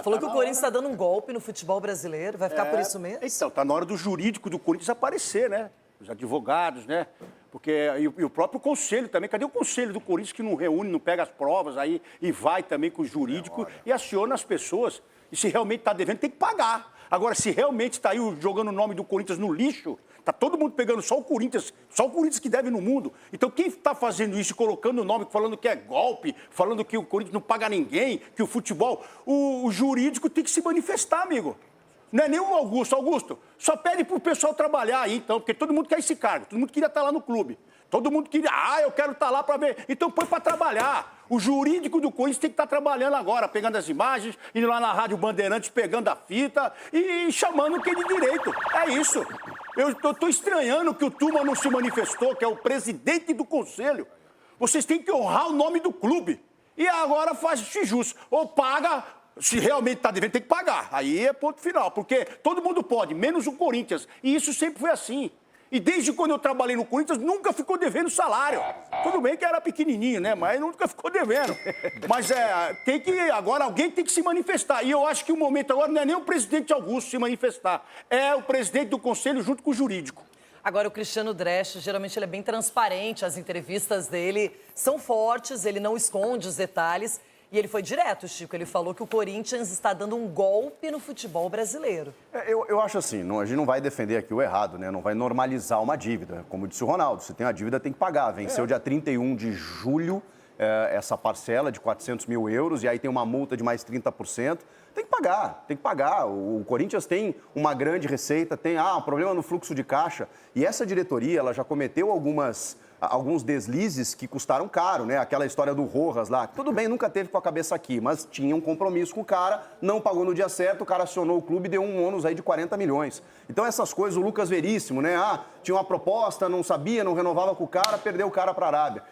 Falou que o Corinthians está dando um golpe no futebol brasileiro, vai ficar por isso mesmo? Então, tá na hora do jurídico do Corinthians aparecer, né? Os advogados, né? Porque, e o próprio conselho também. Cadê o conselho do Corinthians que não reúne, não pega as provas aí e vai também com o jurídico e aciona as pessoas? E se realmente está devendo, tem que pagar. Agora, se realmente está aí jogando o nome do Corinthians no lixo, tá todo mundo pegando só o Corinthians que deve no mundo. Então, quem está fazendo isso, colocando o nome, falando que é golpe, falando que o Corinthians não paga ninguém, que o futebol... O jurídico tem que se manifestar, amigo. Não é nem o Augusto. Augusto, só pede pro pessoal trabalhar aí, então, porque todo mundo quer esse cargo, todo mundo queria estar lá no clube. Todo mundo queria, eu quero estar lá para ver. Então põe para trabalhar. O jurídico do Corinthians tem que estar trabalhando agora, pegando as imagens, indo lá na Rádio Bandeirantes, pegando a fita e chamando quem de direito. É isso. Eu estou estranhando que o Turma não se manifestou, que é o presidente do conselho. Vocês têm que honrar o nome do clube. E agora faz-se justo. Ou paga... Se realmente está devendo, tem que pagar. Aí é ponto final, porque todo mundo pode, menos o Corinthians. E isso sempre foi assim. E desde quando eu trabalhei no Corinthians, nunca ficou devendo salário. Tudo bem que era pequenininho, né? Mas nunca ficou devendo. Mas tem que... Agora alguém tem que se manifestar. E eu acho que o momento agora não é nem o presidente Augusto se manifestar. É o presidente do conselho junto com o jurídico. Agora, o Cristiano Dresch, geralmente ele é bem transparente, as entrevistas dele são fortes, ele não esconde os detalhes. E ele foi direto, Chico. Ele falou que o Corinthians está dando um golpe no futebol brasileiro. Eu acho assim, a gente não vai defender aqui o errado, né? Não vai normalizar uma dívida. Como disse o Ronaldo, se tem uma dívida, tem que pagar. Venceu dia 31 de julho essa parcela de 400 mil euros e aí tem uma multa de mais 30%. Tem que pagar, tem que pagar. O Corinthians tem uma grande receita, tem um problema no fluxo de caixa. E essa diretoria, ela já cometeu alguns deslizes que custaram caro, né? Aquela história do Rojas lá. Tudo bem, nunca teve com a cabeça aqui, mas tinha um compromisso com o cara, não pagou no dia certo, o cara acionou o clube e deu um ônus aí de 40 milhões. Então essas coisas, o Lucas Veríssimo, né? Tinha uma proposta, não sabia, não renovava com o cara, perdeu o cara para a Arábia.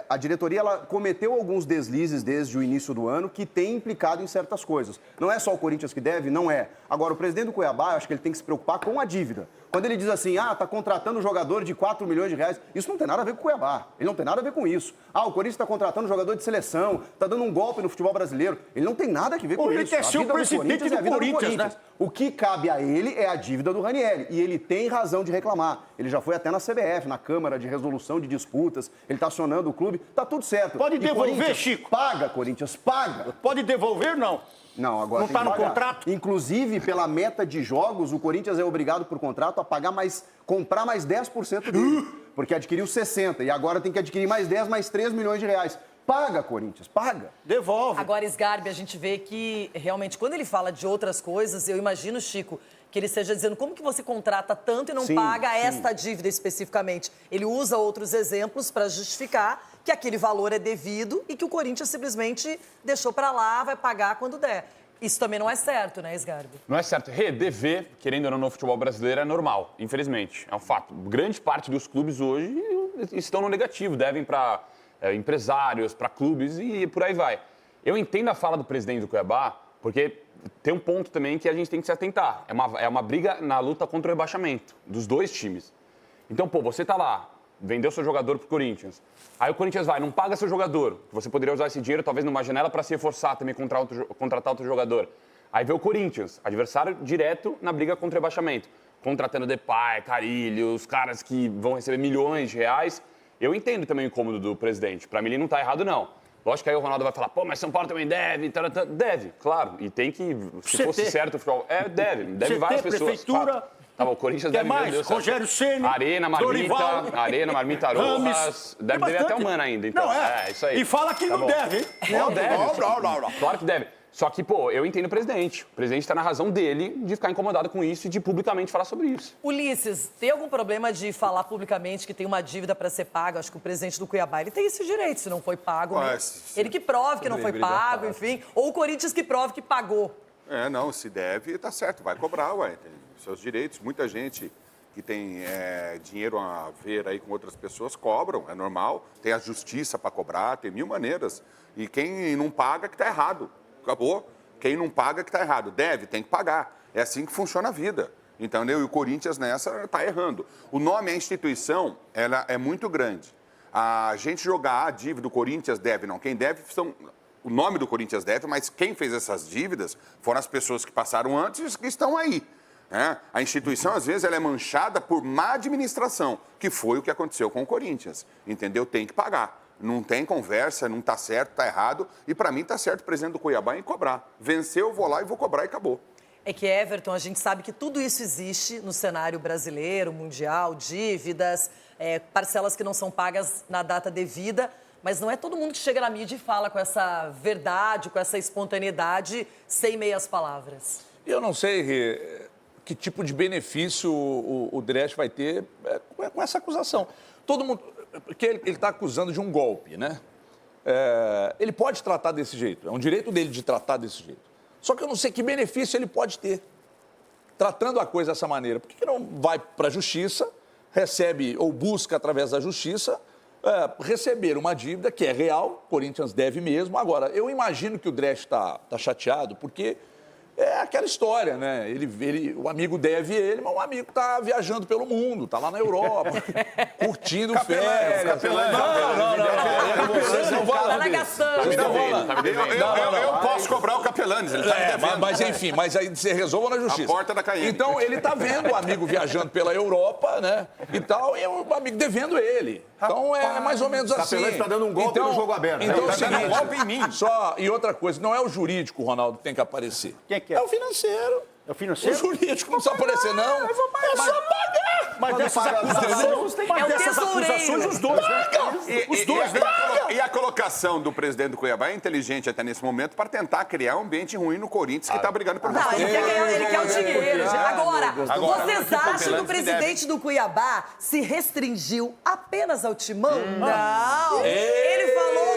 A diretoria ela cometeu alguns deslizes desde o início do ano que tem implicado em certas coisas. Não é só o Corinthians que deve, não é. Agora, o presidente do Cuiabá, eu acho que ele tem que se preocupar com a dívida. Quando ele diz assim, tá contratando um jogador de 4 milhões de reais, isso não tem nada a ver com o Cuiabá. Ele não tem nada a ver com isso. O Corinthians está contratando um jogador de seleção, está dando um golpe no futebol brasileiro. Ele não tem nada a ver com isso. Ele quer ser o presidente do Corinthians, né? O que cabe a ele é a dívida do Ranieri. E ele tem razão de reclamar. Ele já foi até na CBF, na Câmara de Resolução de Disputas. Ele está acionando o clube. Tá tudo certo. Pode devolver, Chico? Paga, Corinthians, paga. Pode devolver, não? Não, agora não está no contrato? Inclusive, pela meta de jogos, o Corinthians é obrigado por contrato a comprar mais 10% dele. Porque adquiriu 60 e agora tem que adquirir mais 10, mais 3 milhões de reais. Paga, Corinthians, paga. Devolve. Agora, Sgarbi, a gente vê que, realmente, quando ele fala de outras coisas, eu imagino, Chico, que ele esteja dizendo como que você contrata tanto e não paga esta dívida especificamente. Ele usa outros exemplos para justificar que aquele valor é devido e que o Corinthians simplesmente deixou para lá, vai pagar quando der. Isso também não é certo, né, Sgarbi? Não é certo. Dever, querendo ou não, no futebol brasileiro é normal, infelizmente. É um fato. Grande parte dos clubes hoje estão no negativo, devem para empresários, para clubes e por aí vai. Eu entendo a fala do presidente do Cuiabá, porque tem um ponto também que a gente tem que se atentar. É uma briga na luta contra o rebaixamento dos dois times. Então, você tá lá, vendeu seu jogador pro Corinthians. Aí o Corinthians não paga seu jogador. Você poderia usar esse dinheiro talvez numa janela para se reforçar também, contratar outro jogador. Aí vê o Corinthians, adversário direto na briga contra o rebaixamento. Contratando Depay, Carille, os caras que vão receber milhões de reais. Eu entendo também o incômodo do presidente. Para mim, ele não tá errado, não. Lógico que aí o Ronaldo vai falar, mas São Paulo também deve. Deve, claro. E tem que, se fosse certo o futebol, deve várias pessoas. Prefeitura... O Corinthians Quer deve... mais? Deus, Rogério Ceni, Arena, Marmita, Rojas... Deve até humana ainda, então. Não, isso aí. E fala que não deve, hein? Não deve. Não. Claro que deve. Só que, eu entendo o presidente. O presidente está na razão dele de ficar incomodado com isso e de publicamente falar sobre isso. Ulisses, tem algum problema de falar publicamente que tem uma dívida para ser paga? Acho que o presidente do Cuiabá, ele tem esse direito, se não foi pago. Ele que prove que não foi pago, enfim. Ou o Corinthians que prove que pagou. Não, se deve, tá certo, vai cobrar, tem seus direitos. Muita gente que tem dinheiro a ver aí com outras pessoas cobram, é normal. Tem a justiça para cobrar, tem mil maneiras. E quem não paga que tá errado. Acabou. Quem não paga que tá errado. Deve, tem que pagar. É assim que funciona a vida. Entendeu? E o Corinthians nessa tá errando. O nome, a instituição, ela é muito grande. A gente jogar a dívida do Corinthians deve, não. Quem deve são o nome do Corinthians deve, mas quem fez essas dívidas foram as pessoas que passaram antes e que estão aí. Né? A instituição, às vezes, ela é manchada por má administração, que foi o que aconteceu com o Corinthians. Entendeu? Tem que pagar. Não tem conversa, não está certo, está errado. E, para mim, está certo o presidente do Cuiabá em cobrar. Venceu, eu vou lá e vou cobrar e acabou. É que, Everton, a gente sabe que tudo isso existe no cenário brasileiro, mundial, dívidas, parcelas que não são pagas na data devida, mas não é todo mundo que chega na mídia e fala com essa verdade, com essa espontaneidade, sem meias palavras. Eu não sei que tipo de benefício o Dresch vai ter com essa acusação. Todo mundo... Porque ele está acusando de um golpe, né? Ele pode tratar desse jeito, é um direito dele de tratar desse jeito. Só que eu não sei que benefício ele pode ter tratando a coisa dessa maneira. Por que não vai para a justiça, recebe ou busca através da justiça receber uma dívida que é real, o Corinthians deve mesmo. Agora, eu imagino que o Dresch está chateado porque é aquela história, né? O amigo deve ele, mas o amigo está viajando pelo mundo, está lá na Europa, curtindo férias. Não. Vocês não vão Tá na gastando. Eu posso cobrar o Capelanes, ele está me devendo. Mas enfim, mas aí você resolva na justiça. A porta da Caiene. Então, ele está vendo o amigo viajando pela Europa, né? E tal, e o amigo devendo ele. Então, é mais ou menos assim. Capelanes está dando um golpe no jogo aberto. Então, Está dando um golpe em mim. E outra coisa, não é o jurídico, Ronaldo, que tem que aparecer. Quem é que é? É o financeiro. É o financeiro? O jurídico não precisa aparecer, não. É só pagar. Mas dessas acusações, os dois, né? Os dois, né? E a colocação do presidente do Cuiabá é inteligente até nesse momento para tentar criar um ambiente ruim no Corinthians, que está brigando por Não, ele quer o dinheiro. Agora, vocês acham que o presidente do Cuiabá se restringiu apenas ao Timão? Não. Ele falou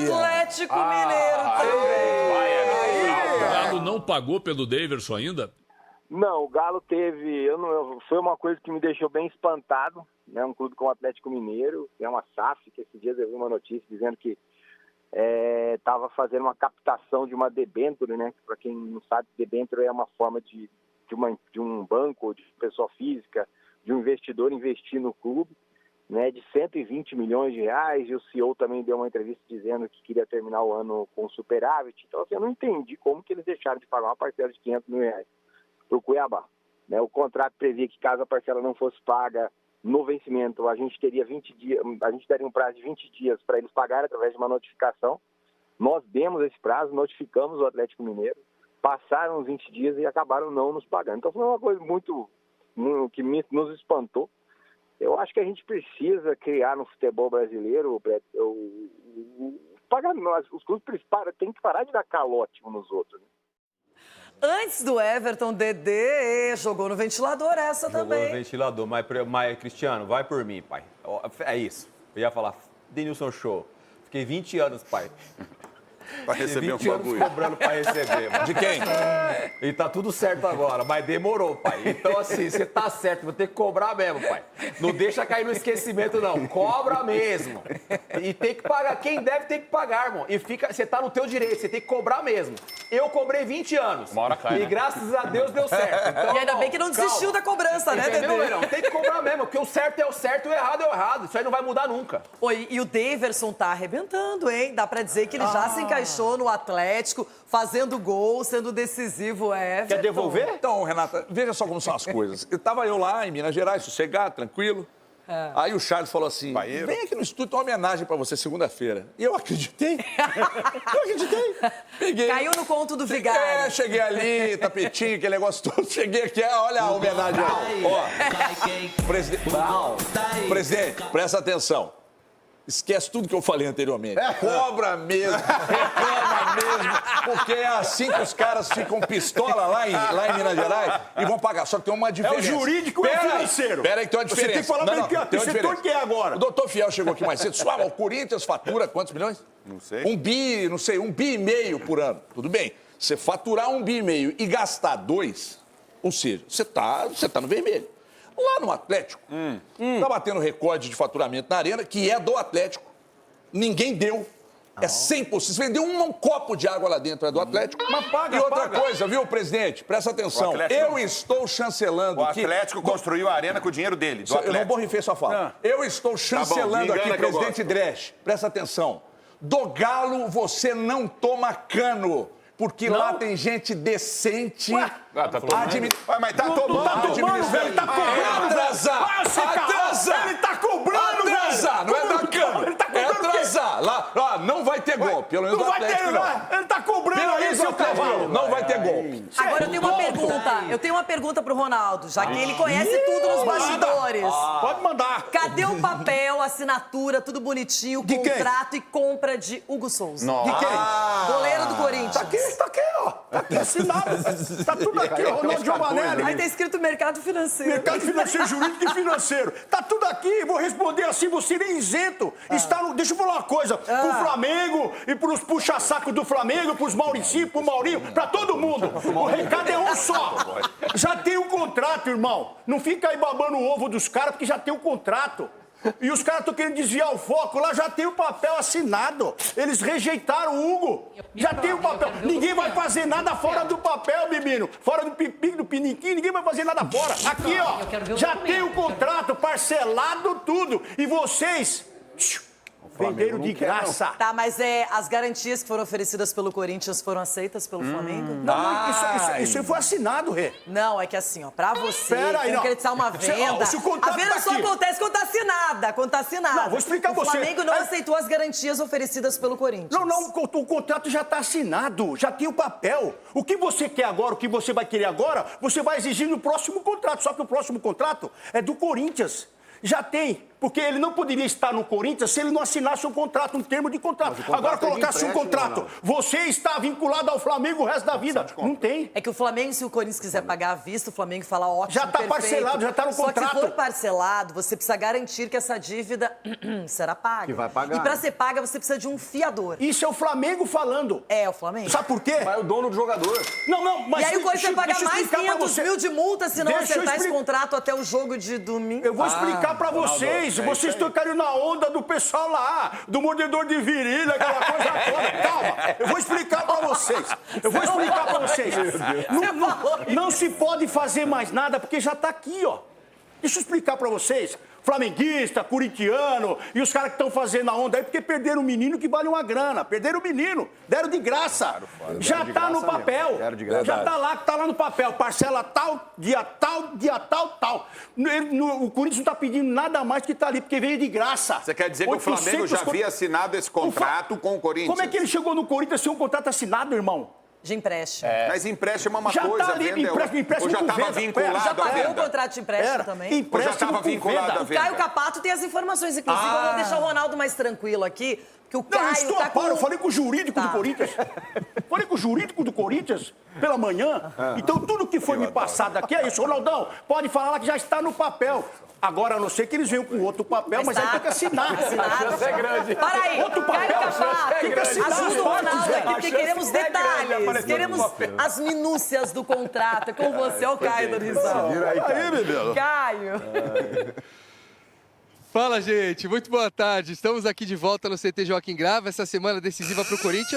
do Atlético Mineiro também. O Galo não pagou pelo Daverson ainda? Não, o Galo teve... foi uma coisa que me deixou bem espantado, né? Um clube como o Atlético Mineiro, é uma SAF, que esses dias eu vi uma notícia dizendo que estava fazendo uma captação de uma debênture, né? Para quem não sabe, debênture é uma forma de um banco, de pessoa física, de um investidor investir no clube, né? De 120 milhões de reais, e o CEO também deu uma entrevista dizendo que queria terminar o ano com superávit. Então, assim, eu não entendi como que eles deixaram de pagar uma parcela de 500 mil reais para o Cuiabá. Né? O contrato previa que caso a parcela não fosse paga no vencimento, a gente teria 20 dias, a gente daria um prazo de 20 dias para eles pagarem através de uma notificação. Nós demos esse prazo, notificamos o Atlético Mineiro, passaram os 20 dias e acabaram não nos pagando. Então foi uma coisa que nos espantou. Eu acho que a gente precisa criar no futebol brasileiro, os clubes têm que parar de dar calote uns nos outros. Né? Antes do Everton, Dedê jogou no ventilador essa também. Jogou no ventilador, mas Cristiano, vai por mim, pai. É isso. Eu ia falar, Denilson Show. Fiquei 20 anos, pai. Para receber um 20 anos bagulho. cobrando para receber, mano. De quem? E tá tudo certo agora, mas demorou, pai. Então, assim, você tá certo, vou ter que cobrar mesmo, pai. Não deixa cair no esquecimento, não. Cobra mesmo. E tem que pagar. Quem deve tem que pagar, irmão. E você tá no teu direito, você tem que cobrar mesmo. Eu cobrei 20 anos. Uma hora cai, E né? graças a Deus deu certo. Então, E ainda bem que não desistiu da cobrança, né, Entendeu, Dedê? Verão? Tem que cobrar mesmo, porque o certo é o certo e o errado é o errado. Isso aí não vai mudar nunca. Oi, e o Daverson tá arrebentando, hein? Dá pra dizer que ele já se encaixou no Atlético, fazendo gol, sendo decisivo, Everton. Quer devolver? Então, Renata, veja só como são as coisas. Estava eu lá em Minas Gerais, sossegado, tranquilo. Aí o Charles falou assim, Paeiro. vem aqui no estúdio, tem uma homenagem pra você segunda-feira. E eu acreditei. Peguei. Caiu no conto do Vigário. Cheguei ali, tapetinho, aquele negócio todo. Cheguei aqui, olha a homenagem aí. Ó, presidente, presta atenção. Esquece tudo que eu falei anteriormente. Cobra mesmo, reclama mesmo, porque é assim que os caras ficam pistola lá em Minas Gerais e vão pagar. Só que tem uma diferença. É o jurídico e o financeiro. Pera aí que tem uma Você diferença. tem que falar bem que tem uma setor diferença. que é agora. O doutor Fiel chegou aqui mais cedo. O Corinthians fatura quantos milhões? Não sei. 1 bi e meio por ano. Tudo bem. Você faturar 1 bi e meio e gastar 2, ou seja, você tá no vermelho. Lá no Atlético, tá batendo recorde de faturamento na arena, que é do Atlético. Ninguém deu. É 100%. Você vendeu um copo de água lá dentro, é do Atlético. Mas paga, e outra paga. coisa, viu, presidente? Presta atenção. Atlético- Eu estou chancelando O aqui... Atlético construiu a arena com o dinheiro dele, do Eu não Atlético. borrifei sua fala. Não. Eu estou chancelando me engana aqui, que eu presidente Dresch. Presta atenção. do Galo você não toma cano. Porque lá tem gente decente. Ué, mas tá tomando, velho. Tá cobrando, Atrasar! Ele tá cobrando, velho! Atrasar! Não é dar cano! Ele tá cobrando atrasar! Lá, não vai ter gol. Pelo menos Não no vai Atlético, ter, não. ele tá cobrando Pelo aí, menos no seu Atlético, cavalo. não vai ter gol. Agora eu tenho uma pergunta. Eu tenho uma pergunta pro Ronaldo, já que ele conhece tudo nos bastidores. Pode mandar. Cadê o papel, assinatura, tudo bonitinho, De quem? contrato e compra de Hugo Souza? De quem? Goleiro do Corinthians. Tá aqui, ó. Tá aqui assinado. Tá tudo aqui, ó. Ronaldo Giovanelli. Aí tá escrito mercado financeiro. Mercado financeiro, jurídico e financeiro. Tá tudo aqui, vou responder assim, você nem isento. Está no... Deixa eu falar uma coisa. Pro Flamengo e pros puxa-saco do Flamengo, pros Mauricinho, pro Maurinho, pra todo mundo. O recado é um só. Já tem um contrato, irmão. Não fica aí babando o ovo dos caras, porque já tem um contrato. E os caras estão querendo desviar o foco, lá já tem o papel assinado. Eles rejeitaram o Hugo. Já tem o papel. Ninguém vai fazer nada fora do papel, menino. Fora do pipi, do piniquim, ninguém vai fazer nada fora. Aqui, ó, já tem o contrato, parcelado tudo. E vocês venderam de graça. Tá, mas as garantias que foram oferecidas pelo Corinthians foram aceitas pelo Flamengo? Não, isso foi assinado, Rê. Não, é que assim, ó, pra você Pera aí, concretizar uma venda, se o contrato a venda tá só aqui. acontece quando tá assinada, Não, vou explicar o você. Flamengo não Aí- aceitou as garantias oferecidas pelo Corinthians. Não, o contrato já está assinado, já tem o papel. O que você quer agora, o que você vai querer agora, você vai exigir no próximo contrato. Só que o próximo contrato é do Corinthians. Já tem, porque ele não poderia estar no Corinthians se ele não assinasse um contrato, um termo de contrato. Agora colocasse um contrato, você está vinculado ao Flamengo o resto da vida. Não tem. É que o Flamengo, se o Corinthians quiser pagar à vista, o Flamengo fala ótimo, Já tá perfeito. parcelado, já tá no Só contrato. que se for parcelado, você precisa garantir que essa dívida será paga. Que vai pagar. E pra ser paga, você precisa de um fiador. Isso é o Flamengo falando. É, o Flamengo. Sabe por quê? Vai o dono do jogador. Não, mas... E aí o Corinthians vai pagar deixa eu mais explicar pra 500 você. mil de multa se não Deixa eu acertar esse explicar. contrato até o jogo de domingo. Eu vou explicar pra vocês. Vocês estão caindo na onda do pessoal lá, do mordedor de virilha, aquela coisa toda. Calma, eu vou explicar pra vocês. Não se pode fazer mais nada, porque já tá aqui, ó. Deixa eu explicar pra vocês. Flamenguista, corintiano e os caras que estão fazendo a onda aí, porque perderam um menino que vale uma grana. Perderam o menino, deram de graça. Já tá no papel. Já tá lá no papel. Parcela tal, dia tal. O Corinthians não tá pedindo nada mais que tá ali, porque veio de graça. Você quer dizer que o Flamengo já havia assinado esse contrato com o Corinthians? Como é que ele chegou no Corinthians sem um contrato assinado, irmão? De empréstimo. Mas empréstimo é uma Já coisa, tá ali, venda é outra. empréstimo Ou já com estava venda. vinculado Já à pagou o venda? contrato de empréstimo também. Ou já estava com vinculado venda. à O venda? Caio Capato tem as informações, inclusive, eu vou deixar o Ronaldo mais tranquilo aqui, que o Caio estou tá a par, com... eu falei com o jurídico do Tá. Corinthians. Falei com o jurídico do Corinthians pela manhã. Então tudo que foi me passado aqui é isso. Ronaldão, pode falar lá que já está no papel. Agora, a não ser que eles venham com outro papel, mas aí tem que assinar. Assinado. é grande. Para aí, Outro Caio papel, Capato, tem que assinar ajuda as o partes, Ronaldo velho. aqui, porque A chance queremos é grande, detalhes, apareceu queremos no papel. as minúcias do contrato. É com você, ó, Caio do Rizal. Aí, bebê. Caio. Fala, gente. Muito boa tarde. Estamos aqui de volta no CT Joaquim Grava, essa semana decisiva para o Corinthians.